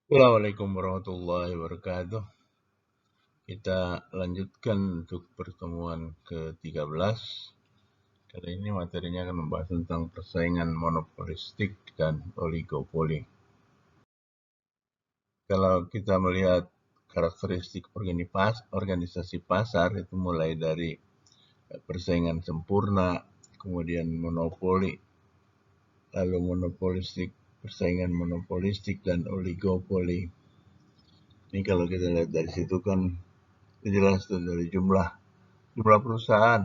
Assalamualaikum warahmatullahi wabarakatuh. Kita lanjutkan untuk pertemuan ke-13. Kali ini materinya akan membahas tentang persaingan monopolistik dan oligopoli. Kalau kita melihat karakteristik organisasi pasar, itu mulai dari persaingan sempurna, kemudian monopoli, lalu persaingan monopolistik dan oligopoli. Ini kalau kita lihat dari situ kan jelas dari jumlah perusahaan.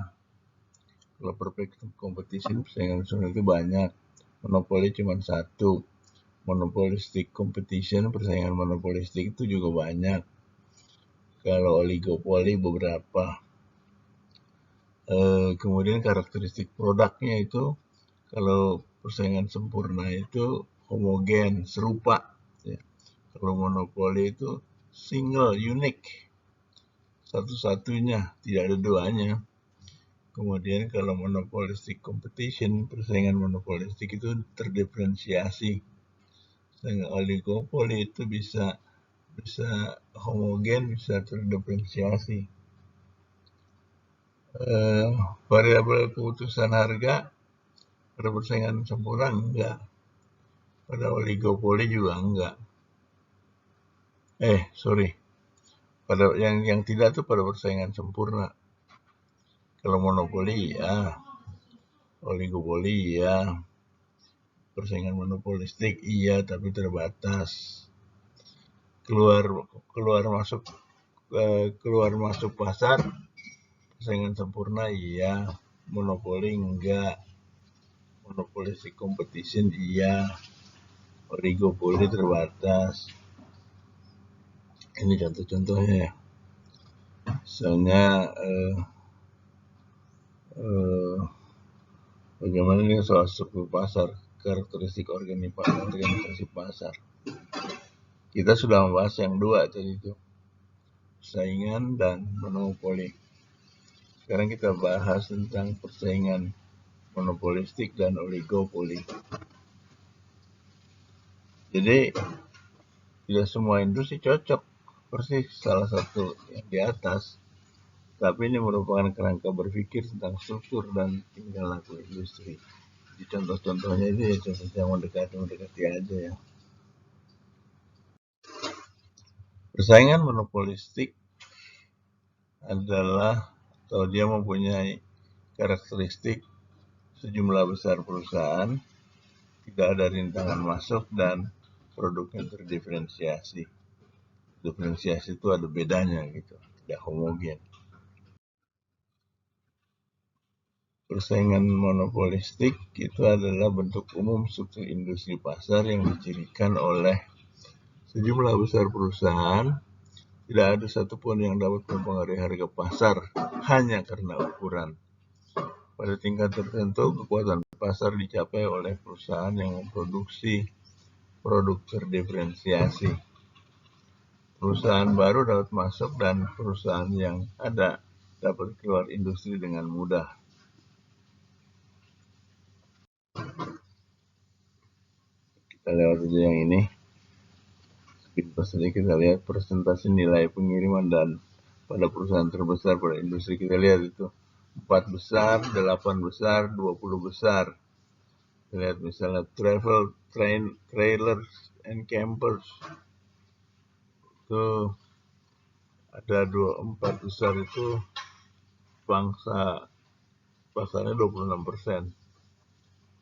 Kalau perfect competition, persaingan nasional itu banyak. Monopoli cuma satu. Monopolistic competition, persaingan monopolistik itu juga banyak. Kalau oligopoli beberapa. Kemudian karakteristik produknya itu, kalau persaingan sempurna itu homogen, serupa. Ya. Kalau monopoli itu single, unique, satu-satunya, tidak ada duanya. Kemudian kalau monopolistic competition, persaingan monopolistik itu terdiferensiasi. Dengan oligopoli itu bisa homogen, bisa terdiferensiasi. Variabel keputusan harga pada persaingan sempurna enggak. Pada oligopoli juga enggak. Pada yang tidak tuh pada persaingan sempurna. Kalau monopoli ya, oligopoli ya. Persaingan monopolistik iya, tapi terbatas. Keluar masuk pasar, persaingan sempurna iya, monopoli enggak, monopolistic competition iya, oligopoli terbatas. Ini contoh-contohnya ya. Misalnya bagaimana ini soal struktur pasar, karakteristik organisasi pasar. Kita sudah membahas yang dua tadi itu, persaingan dan monopoli. Sekarang kita bahas tentang persaingan monopolistik dan oligopoli. Jadi tidak semua industri cocok persis salah satu yang di atas, tapi ini merupakan kerangka berpikir tentang struktur dan tingkah laku industri. Di contoh-contohnya itu ya contoh yang mendekati aja ya. Persaingan monopolistik adalah atau dia mempunyai karakteristik sejumlah besar perusahaan, tidak ada rintangan masuk, dan produknya terdiferensiasi. Diferensiasi itu ada bedanya gitu, tidak homogen. Persaingan monopolistik itu adalah bentuk umum struktur industri pasar yang dicirikan oleh sejumlah besar perusahaan. Tidak ada satupun yang dapat mempengaruhi harga pasar hanya karena ukuran. Pada tingkat tertentu, kekuatan pasar dicapai oleh perusahaan yang memproduksi produk terdiferensiasi. Perusahaan baru dapat masuk dan perusahaan yang ada dapat keluar industri dengan mudah. Kita lewat aja yang ini. Kita lihat persentase nilai pengiriman dan pada perusahaan terbesar pada industri, kita lihat itu 4 besar, 8 besar, 20 besar. Kita lihat misalnya trailers and campers itu ada 4 besar itu pasarnya 26%,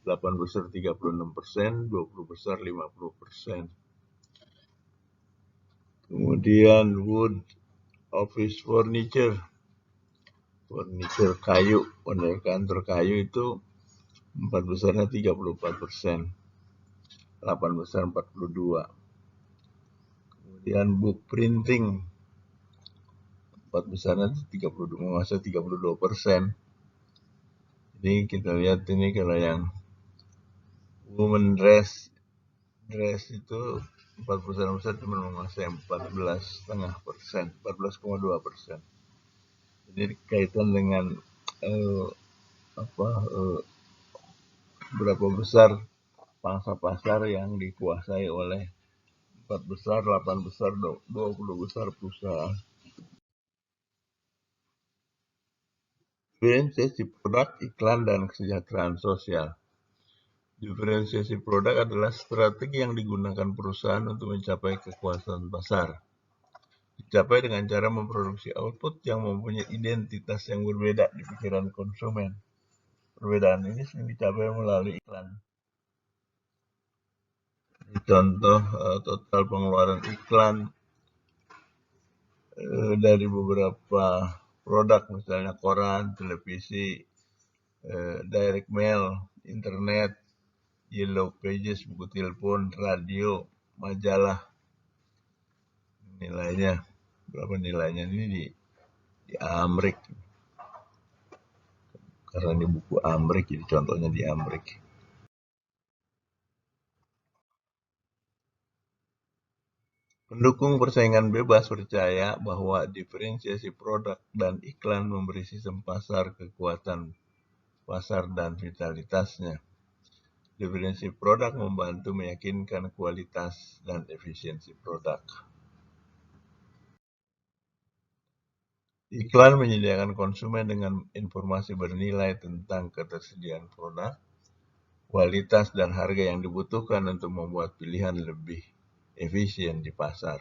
8 besar 36%, 20 besar 50%. Kemudian wood office furniture kayu, kantor kayu itu 4 besarnya 34%, 8 besar 42%. Kemudian book printing 4 besarnya 32%. Jadi kita lihat ini kalau yang women dress itu 4 perusahaan besar cuma menguasai 14,2%. Jadi kaitan dengan berapa besar pangsa pasar yang dikuasai oleh 4 besar, 8 besar, 20 besar perusahaan. Diferensiasi produk, iklan, dan kesejahteraan sosial. Diferensiasi produk adalah strategi yang digunakan perusahaan untuk mencapai kekuasaan pasar. Dicapai dengan cara memproduksi output yang mempunyai identitas yang berbeda di pikiran konsumen. Perbedaan ini sering dicapai melalui iklan. Contoh total pengeluaran iklan dari beberapa produk, misalnya koran, televisi, direct mail, internet, yellow pages, buku telepon, radio, majalah. Nilainya berapa nilainya ini di Amrik, karena ini buku Amrik, jadi contohnya di Amrik. Pendukung persaingan bebas percaya bahwa diferensiasi produk dan iklan memberi sistem pasar kekuatan pasar dan vitalitasnya. Diferensiasi produk membantu meyakinkan kualitas dan efisiensi produk. Iklan menyediakan konsumen dengan informasi bernilai tentang ketersediaan produk, kualitas, dan harga yang dibutuhkan untuk membuat pilihan lebih efisien di pasar.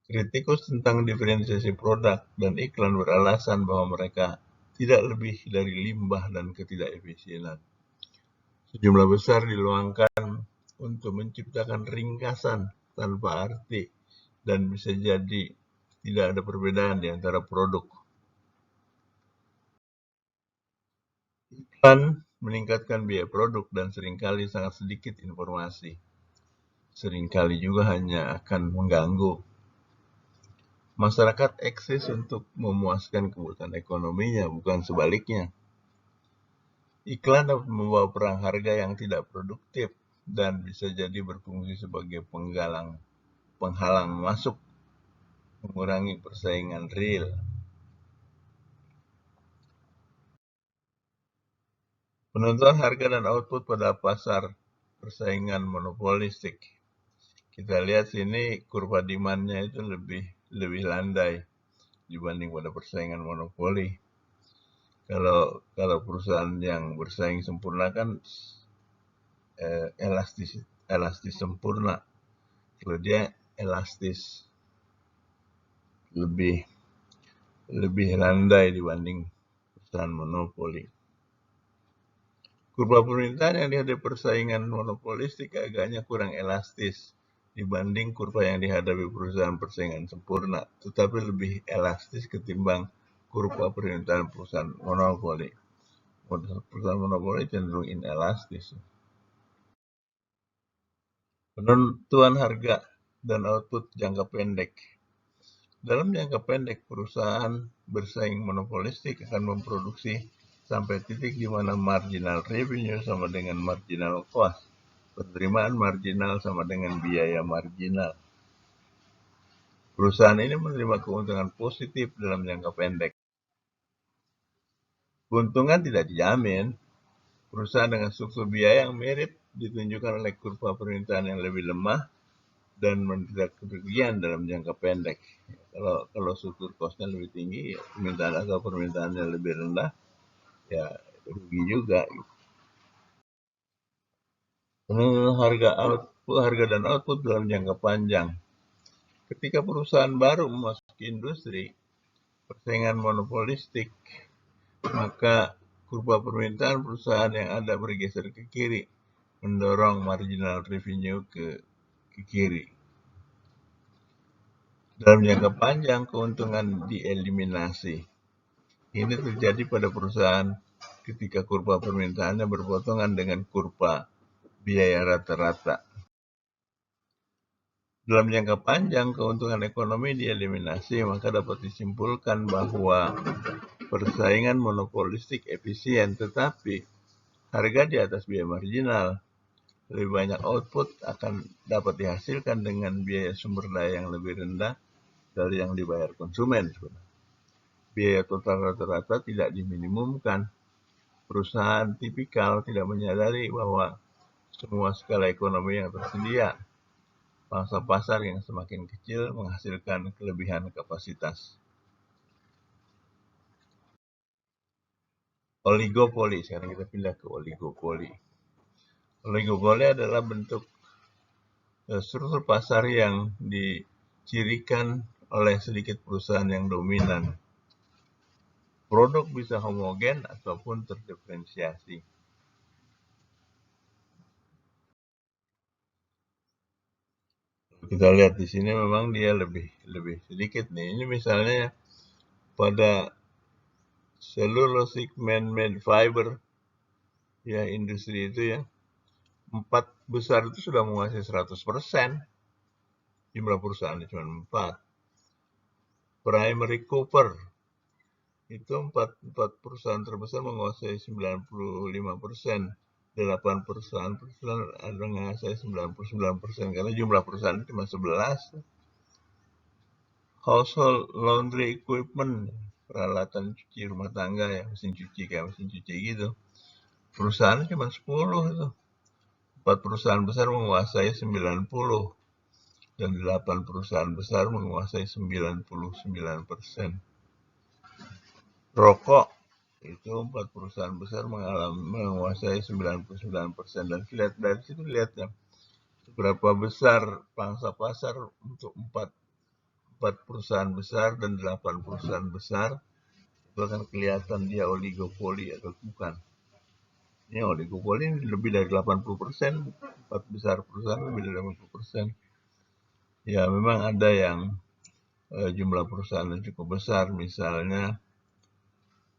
Kritikus tentang diferensiasi produk dan iklan beralasan bahwa mereka tidak lebih dari limbah dan ketidakefisienan. Sejumlah besar diluangkan untuk menciptakan ringkasan tanpa arti dan bisa jadi tidak ada perbedaan di antara produk. Iklan meningkatkan biaya produk dan seringkali sangat sedikit informasi. Seringkali juga hanya akan mengganggu. Masyarakat eksis untuk memuaskan kebutuhan ekonominya, bukan sebaliknya. Iklan dapat membawa perang harga yang tidak produktif dan bisa jadi berfungsi sebagai penghalang masuk, mengurangi persaingan real. Penentuan harga dan output pada pasar persaingan monopolistik. Kita lihat sini kurva demand-nya itu lebih landai dibanding pada persaingan monopoli. Kalau perusahaan yang bersaing sempurna kan elastis sempurna. Kalau dia elastis lebih landai dibanding perusahaan monopoli. Kurva permintaan yang dihadapi persaingan monopolistik agaknya kurang elastis dibanding kurva yang dihadapi perusahaan persaingan sempurna, tetapi lebih elastis ketimbang kurva permintaan perusahaan monopoli. Perusahaan monopoli cenderung inelastis. Penentuan harga dan output jangka pendek. Dalam jangka pendek, perusahaan bersaing monopolistik akan memproduksi sampai titik di mana marginal revenue sama dengan marginal cost. Penerimaan marginal sama dengan biaya marginal. Perusahaan ini menerima keuntungan positif dalam jangka pendek. Keuntungan tidak dijamin. Perusahaan dengan struktur biaya yang mirip ditunjukkan oleh kurva permintaan yang lebih lemah dan menderita kerugian dalam jangka pendek. Kalau struktur cost-nya lebih tinggi, permintaan atau permintaannya lebih rendah, ya rugi juga. Penentuan harga dan output dalam jangka panjang. Ketika perusahaan baru memasuki industri persaingan monopolistik, maka kurva permintaan perusahaan yang ada bergeser ke kiri, mendorong marginal revenue ke kiri. Dalam jangka panjang, keuntungan dieliminasi. Ini terjadi pada perusahaan ketika kurva permintaannya berpotongan dengan kurva biaya rata-rata. Dalam jangka panjang, keuntungan ekonomi dieliminasi, maka dapat disimpulkan bahwa persaingan monopolistik efisien, tetapi harga di atas biaya marginal. Lebih banyak output akan dapat dihasilkan dengan biaya sumber daya yang lebih rendah dari yang dibayar konsumen. Biaya total rata-rata tidak diminimumkan. Perusahaan tipikal tidak menyadari bahwa semua skala ekonomi yang tersedia pangsa pasar yang semakin kecil menghasilkan kelebihan kapasitas. Oligopoli, sekarang kita pindah ke oligopoli. Oligopoli adalah bentuk struktur pasar yang dicirikan oleh sedikit perusahaan yang dominan. Produk bisa homogen ataupun terdiferensiasi. Kita lihat di sini memang dia lebih sedikit nih. Ini misalnya pada cellulosic man-made fiber, ya industri itu ya, 4 besar itu sudah menguasai 100%. Jumlah perusahaan cuma 4. Primary copper itu 4 perusahaan terbesar menguasai 95%. 8 perusahaan ada menguasai 99% karena jumlah perusahaan cuma 11. Household laundry equipment, peralatan cuci rumah tangga ya, mesin cuci kayak mesin cuci gitu. Perusahaan cuma 10 itu. 4 perusahaan besar menguasai 90 dan 8 perusahaan besar menguasai 99%. Rokok itu 4 perusahaan besar menguasai 99% dan lihat dari situ lihat ya berapa besar pangsa pasar untuk 4 perusahaan besar dan 8 perusahaan besar. Itu akan kelihatan dia oligopoli atau bukan. Ini oligopoli lebih dari 80%, 4 besar perusahaan lebih dari 80%. Ya memang ada yang jumlah perusahaan yang cukup besar, misalnya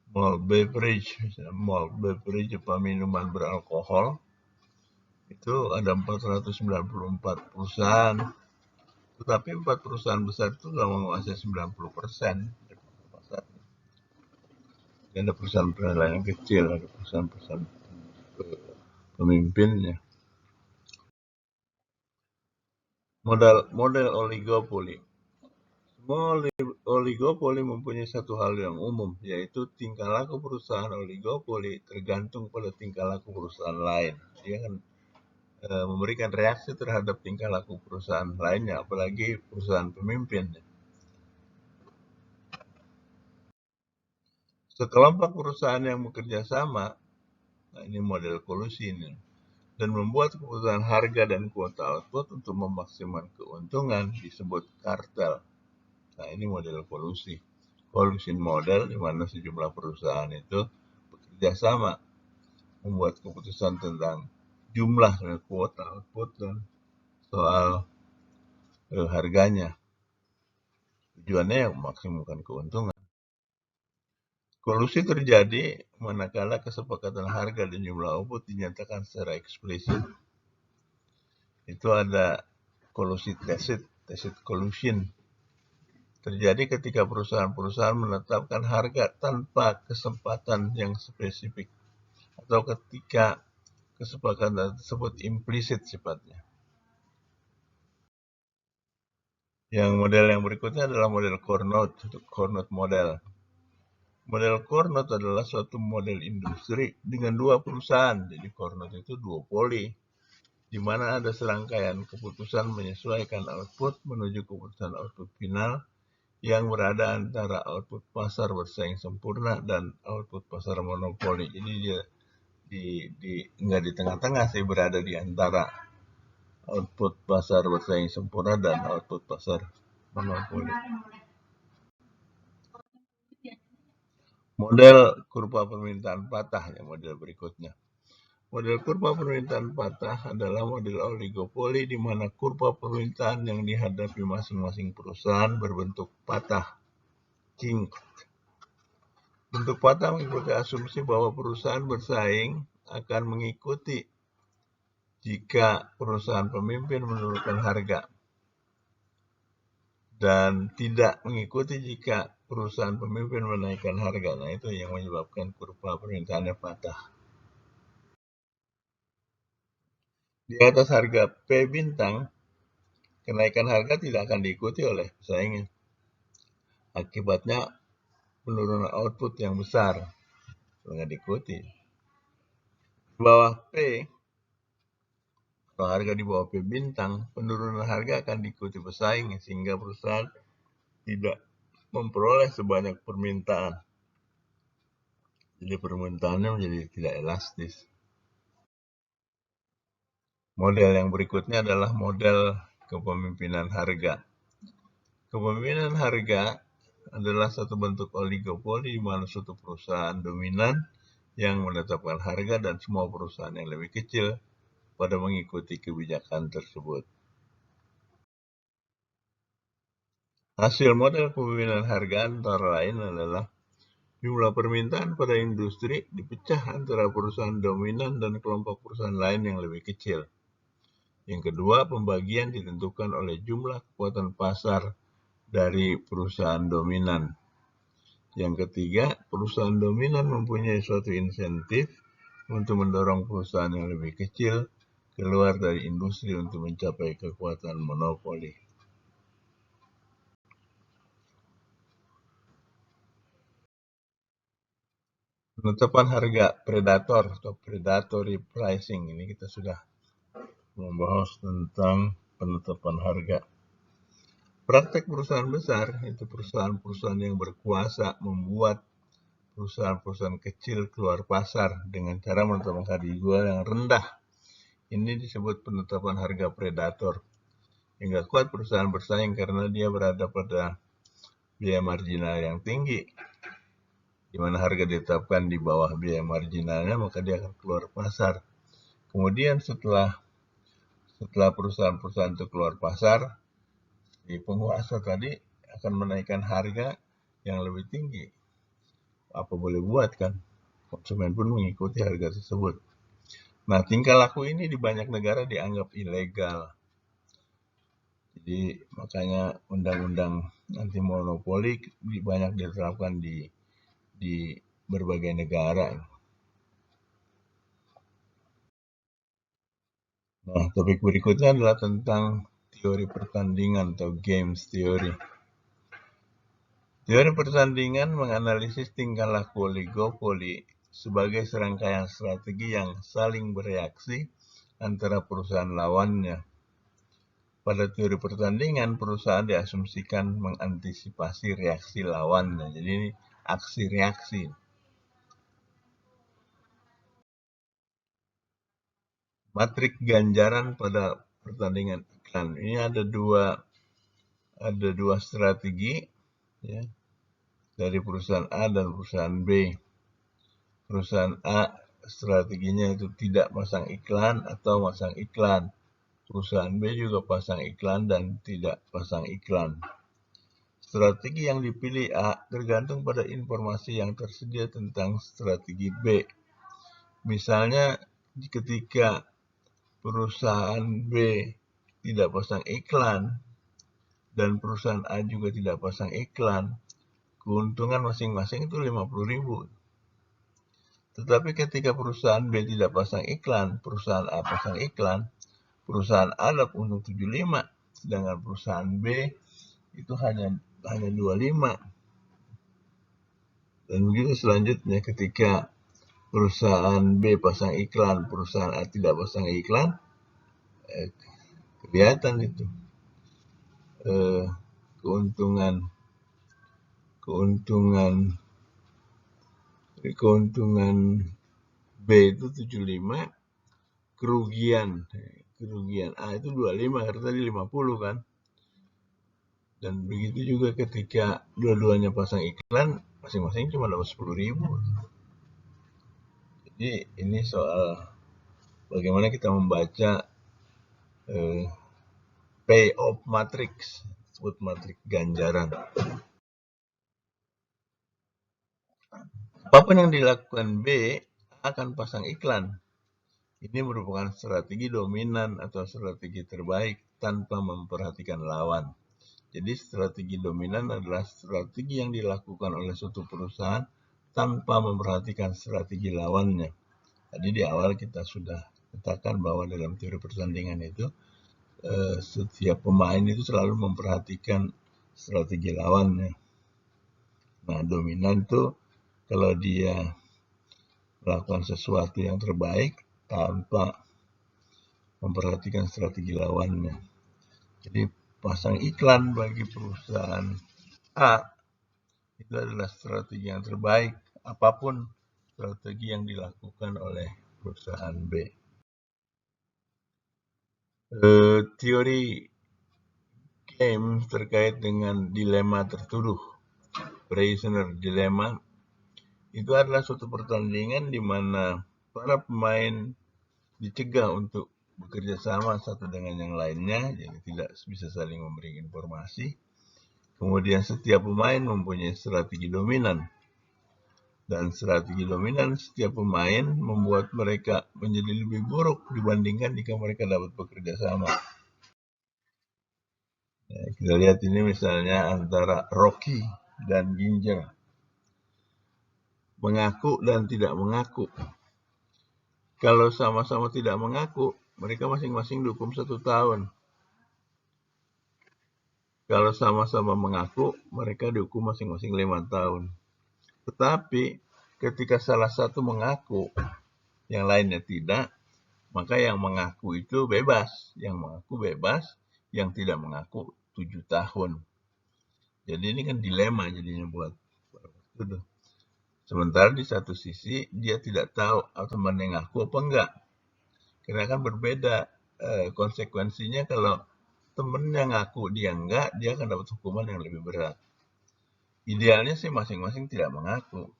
malt beverage apa minuman beralkohol, itu ada 494 perusahaan, tetapi 4 perusahaan besar itu sudah menguasai 90% pasar. Dan ada perusahaan-perusahaan lain yang kecil, ada perusahaan-perusahaan pemimpinnya. Model oligopoli. Semua oligopoli mempunyai satu hal yang umum, yaitu tingkah laku perusahaan oligopoli tergantung pada tingkah laku perusahaan lain. Dia akan memberikan reaksi terhadap tingkah laku perusahaan lainnya, apalagi perusahaan pemimpin. Sekelompok perusahaan yang bekerja sama, nah ini model kolusi ini, dan membuat keputusan harga dan kuota output untuk memaksimalkan keuntungan disebut kartel. Nah ini model kolusi. Collusion model di mana sejumlah perusahaan itu bekerja sama membuat keputusan tentang jumlah kuota output dan soal harganya. Tujuannya memaksimalkan keuntungan. Kolusi terjadi manakala kesepakatan harga dan jumlah output dinyatakan secara eksplisit. Itu ada kolusi tacit collusion. Terjadi ketika perusahaan-perusahaan menetapkan harga tanpa kesempatan yang spesifik, atau ketika kesepakatan tersebut implisit sifatnya. Yang model yang berikutnya adalah model Carnot model. Model Carnot adalah suatu model industri dengan 2 perusahaan. Jadi Carnot itu duopoli, di mana ada serangkaian keputusan menyesuaikan output menuju keputusan output final yang berada antara output pasar bersaing sempurna dan output pasar monopoli. Jadi dia nggak di tengah-tengah sih, berada di antara output pasar bersaing sempurna dan output pasar monopoli. Model kurva permintaan patah yang model berikutnya. Model kurva permintaan patah adalah model oligopoli di mana kurva permintaan yang dihadapi masing-masing perusahaan berbentuk patah, kinked. Bentuk patah mengikuti asumsi bahwa perusahaan bersaing akan mengikuti jika perusahaan pemimpin menurunkan harga dan tidak mengikuti jika perusahaan pemimpin menaikkan harga. Nah itu yang menyebabkan kurva permintaannya patah. Di atas harga P bintang, kenaikan harga tidak akan diikuti oleh pesaingnya. Akibatnya penurunan output yang besar tidak diikuti. Di bawah P Kalau harga di bawah P bintang, penurunan harga akan diikuti pesaing sehingga perusahaan tidak memperoleh sebanyak permintaan. Jadi permintaannya menjadi tidak elastis. Model yang berikutnya adalah model kepemimpinan harga. Kepemimpinan harga adalah satu bentuk oligopoli di mana suatu perusahaan dominan yang menetapkan harga dan semua perusahaan yang lebih kecil pada mengikuti kebijakan tersebut. Hasil model kepemimpinan harga antara lain adalah jumlah permintaan pada industri dipecah antara perusahaan dominan dan kelompok perusahaan lain yang lebih kecil. Yang kedua, pembagian ditentukan oleh jumlah kekuatan pasar dari perusahaan dominan. Yang ketiga, perusahaan dominan mempunyai suatu insentif untuk mendorong perusahaan yang lebih kecil keluar dari industri untuk mencapai kekuatan monopoli. Penetapan harga predator atau predatory pricing, ini kita sudah membahas tentang penetapan harga. Praktek perusahaan besar, itu perusahaan-perusahaan yang berkuasa membuat perusahaan-perusahaan kecil keluar pasar dengan cara menetapkan harga jual yang rendah. Ini disebut penetapan harga predator. Hingga kuat perusahaan bersaing karena dia berada pada biaya marginal yang tinggi. Di mana harga ditetapkan di bawah biaya marginalnya, maka dia akan keluar pasar. Kemudian setelah perusahaan-perusahaan itu keluar pasar, si penguasa tadi akan menaikkan harga yang lebih tinggi. Apa boleh buat kan? Konsumen pun mengikuti harga tersebut. Nah, tingkah laku ini di banyak negara dianggap ilegal. Jadi makanya undang-undang anti monopoli banyak diterapkan di berbagai negara. Nah, topik berikutnya adalah tentang teori pertandingan atau games theory. Teori pertandingan menganalisis tingkah laku oligopoli sebagai serangkaian strategi yang saling bereaksi antara perusahaan lawannya. Pada teori pertandingan, perusahaan diasumsikan mengantisipasi reaksi lawannya. Jadi ini aksi-reaksi. Matrik ganjaran pada pertandingan iklan. Ini ada dua strategi ya, dari perusahaan A dan perusahaan B. Perusahaan A strateginya itu tidak pasang iklan atau pasang iklan. Perusahaan B juga pasang iklan dan tidak pasang iklan. Strategi yang dipilih A tergantung pada informasi yang tersedia tentang strategi B. Misalnya ketika perusahaan B tidak pasang iklan dan perusahaan A juga tidak pasang iklan, keuntungan masing-masing itu 50.000. Tetapi ketika perusahaan B tidak pasang iklan, perusahaan A pasang iklan, perusahaan A dapat untung 75, sedangkan perusahaan B itu hanya 25. Dan begitu selanjutnya ketika perusahaan B pasang iklan, perusahaan A tidak pasang iklan, kelihatan itu keuntungan B itu 75, kerugian A itu 25 karena tadi 50 kan. Dan begitu juga ketika dua-duanya pasang iklan, masing-masing cuma dapat 10.000. Jadi ini soal bagaimana kita membaca payoff matrix, disebut matrik ganjaran. Apapun yang dilakukan B akan pasang iklan. Ini merupakan strategi dominan atau strategi terbaik tanpa memperhatikan lawan. Jadi strategi dominan adalah strategi yang dilakukan oleh suatu perusahaan tanpa memperhatikan strategi lawannya. Tadi di awal kita sudah katakan bahwa dalam teori pertandingan itu setiap pemain itu selalu memperhatikan strategi lawannya. Nah, dominan itu kalau dia melakukan sesuatu yang terbaik tanpa memperhatikan strategi lawannya. Jadi pasang iklan bagi perusahaan A itu adalah strategi yang terbaik apapun strategi yang dilakukan oleh perusahaan B. Teori game terkait dengan dilema tertuduh, prisoner dilemma, itu adalah suatu pertandingan di mana para pemain dicegah untuk bekerja sama satu dengan yang lainnya, jadi tidak bisa saling memberi informasi. Kemudian setiap pemain mempunyai strategi dominan. Dan strategi dominan setiap pemain membuat mereka menjadi lebih buruk dibandingkan jika mereka dapat bekerja sama. Nah, kita lihat ini misalnya antara Rocky dan Ginger. Mengaku dan tidak mengaku. Kalau sama-sama tidak mengaku, mereka masing-masing dihukum 1 tahun. Kalau sama-sama mengaku, mereka dihukum masing-masing 5 tahun. Tetapi ketika salah satu mengaku, yang lainnya tidak, maka yang mengaku itu bebas. Yang mengaku bebas, yang tidak mengaku 7 tahun. Jadi ini kan dilema jadinya buat itu. Sementara di satu sisi dia tidak tahu teman yang ngaku apa enggak. Karena kan berbeda konsekuensinya kalau temennya ngaku dia enggak, dia akan dapat hukuman yang lebih berat. Idealnya sih masing-masing tidak mengaku,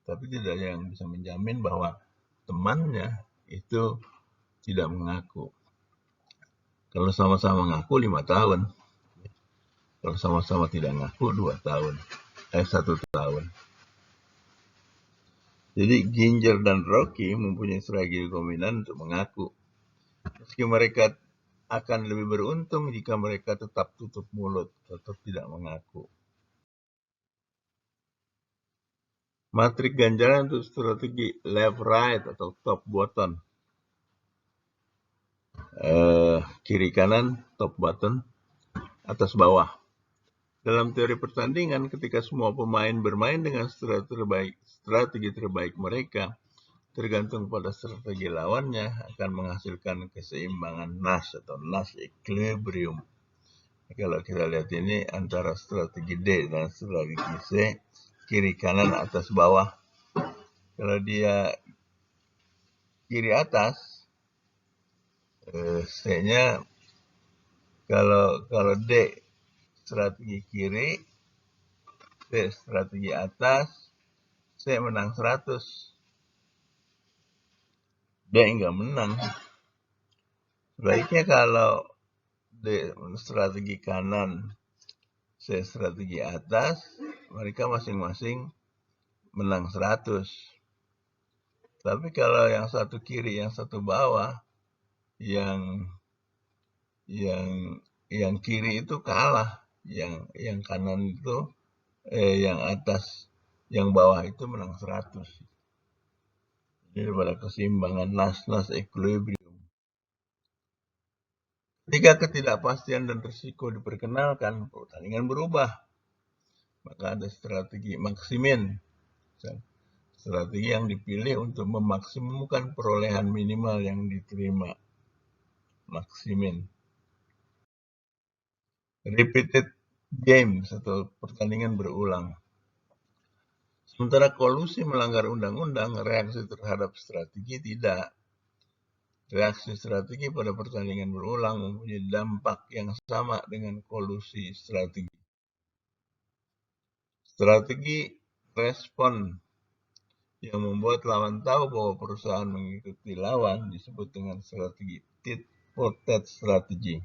tapi tidak ada yang bisa menjamin bahwa temannya itu tidak mengaku. Kalau sama-sama mengaku 5 tahun, kalau sama-sama tidak mengaku 2 tahun, 1 tahun. Jadi Ginger dan Rocky mempunyai strategi dominan untuk mengaku. Meski mereka akan lebih beruntung jika mereka tetap tutup mulut, tetap tidak mengaku. Matrik ganjaran untuk strategi left right atau top bottom. Kiri kanan, top bottom, atas bawah. Dalam teori pertandingan, ketika semua pemain bermain dengan strategi terbaik mereka, tergantung pada strategi lawannya, akan menghasilkan keseimbangan Nash atau Nash equilibrium. Kalau kita lihat ini antara strategi D dan strategi C, kiri kanan atas bawah. Kalau dia kiri atas, C-nya kalau D strategi kiri, C strategi atas, C menang 100. D enggak menang. Sebaiknya kalau D strategi kanan, C strategi atas, mereka masing-masing menang 100. Tapi kalau yang satu kiri, yang satu bawah, yang kiri itu kalah, yang kanan itu yang atas, yang bawah itu menang 100. Jadi pada keseimbangan Nash equilibrium. Ketika ketidakpastian dan risiko diperkenalkan, pertandingan berubah. Maka ada strategi maksimin. Strategi yang dipilih untuk memaksimumkan perolehan minimal yang diterima. Maksimin. Repeated games atau pertandingan berulang. Sementara kolusi melanggar undang-undang, reaksi terhadap strategi tidak. Reaksi strategi pada pertandingan berulang mempunyai dampak yang sama dengan kolusi strategi. Strategi respon yang membuat lawan tahu bahwa perusahaan mengikuti lawan disebut dengan strategi tit for tat strategi.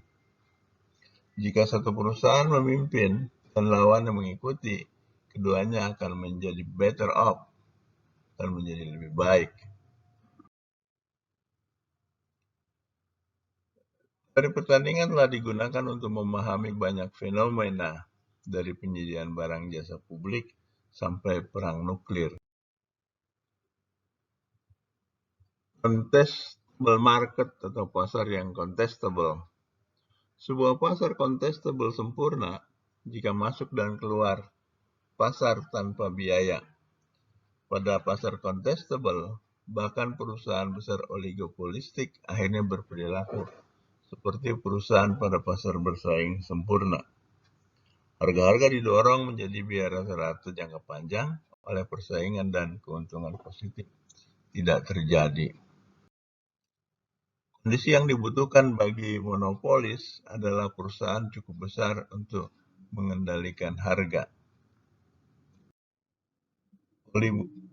Jika satu perusahaan memimpin dan lawan yang mengikuti, keduanya akan menjadi better off, akan menjadi lebih baik. Teori pertandingan telah digunakan untuk memahami banyak fenomena, dari penyediaan barang jasa publik sampai perang nuklir. Contestable market atau pasar yang contestable. Sebuah pasar contestable sempurna jika masuk dan keluar pasar tanpa biaya. Pada pasar contestable, bahkan perusahaan besar oligopolistik akhirnya berperilaku seperti perusahaan pada pasar bersaing sempurna. Harga-harga didorong menjadi biara rata jangka panjang oleh persaingan dan keuntungan positif tidak terjadi. Kondisi yang dibutuhkan bagi monopolis adalah perusahaan cukup besar untuk mengendalikan harga.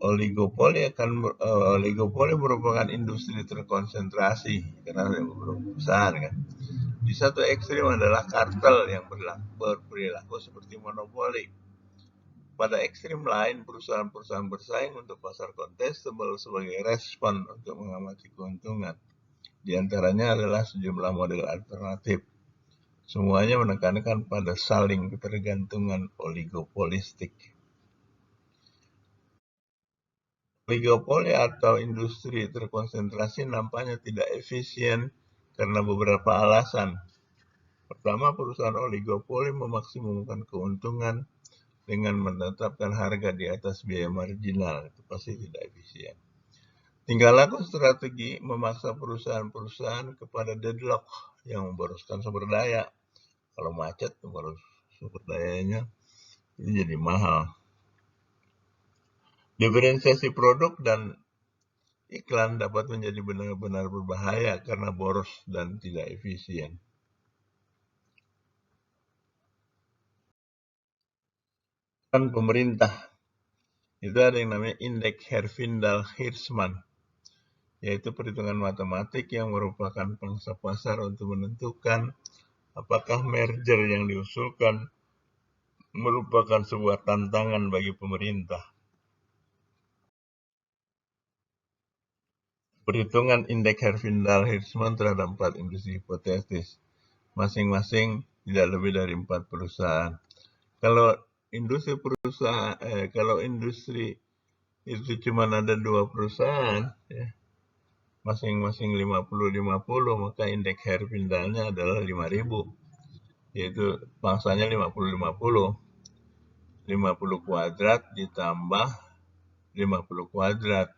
Oligopoli merupakan industri terkonsentrasi karena ada beberapa perusahaan kan. Di satu ekstrim adalah kartel yang berperilaku seperti monopoli. Pada ekstrim lain, perusahaan-perusahaan bersaing untuk pasar kontestabel sebagai respon untuk mengamati keuntungan. Di antaranya adalah sejumlah model alternatif. Semuanya menekankan pada saling ketergantungan oligopolistik. Oligopoli atau industri terkonsentrasi nampaknya tidak efisien karena beberapa alasan. Pertama, perusahaan oligopoli memaksimumkan keuntungan dengan menetapkan harga di atas biaya marginal. Itu pasti tidak efisien. Tingkah laku strategi memaksa perusahaan-perusahaan kepada deadlock yang memboroskan sumber daya. Kalau macet, boros sumber dayanya ini jadi mahal. Diferensiasi produk dan iklan dapat menjadi benar-benar berbahaya karena boros dan tidak efisien. Kan pemerintah itu ada yang namanya indeks Herfindahl-Hirschman, yaitu perhitungan matematik yang merupakan pangsa pasar untuk menentukan apakah merger yang diusulkan merupakan sebuah tantangan bagi pemerintah. Perhitungan indeks Herfindahl-Hirschman terhadap 4 industri hipotetis, masing-masing tidak lebih dari 4 perusahaan. Kalau industri itu cuma ada 2 perusahaan, ya, masing-masing 50-50, maka indeks Herfindahlnya adalah 5.000, yaitu pangsanya 50-50. 50 kuadrat ditambah 50 kuadrat.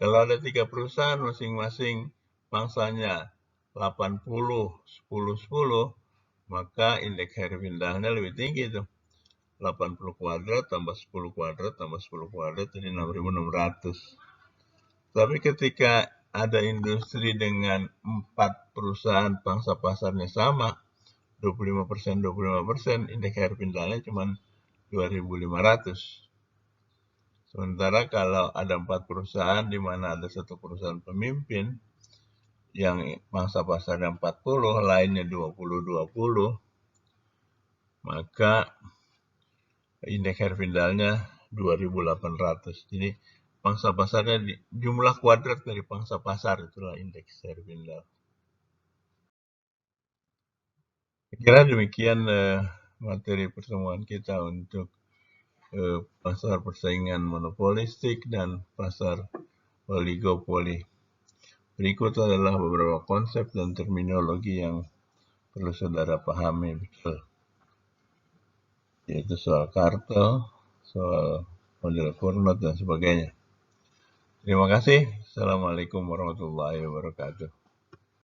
Kalau ada 3 perusahaan masing-masing pangsanya 80, 10, 10, maka indeks Herfindahlnya lebih tinggi tuh. 80 kuadrat tambah 10 kuadrat tambah 10 kuadrat jadi 6.600. Tapi ketika ada industri dengan 4 perusahaan pangsa pasarnya sama, 25%, 25%, indeks Herfindahlnya cuma 2.500. Sementara kalau ada 4 perusahaan di mana ada satu perusahaan pemimpin yang pangsa pasarnya 40, lainnya 20-20, maka indeks Herfindahlnya 2.800. Jadi pangsa pasarnya jumlah kuadrat dari pangsa pasar itulah indeks Herfindahl. Saya kira demikian materi pertemuan kita untuk pasar persaingan monopolistik dan pasar oligopoli. Berikut adalah beberapa konsep dan terminologi yang perlu saudara pahami betul, yaitu soal kartel, soal model Cournot dan sebagainya. Terima kasih. Assalamualaikum warahmatullahi wabarakatuh.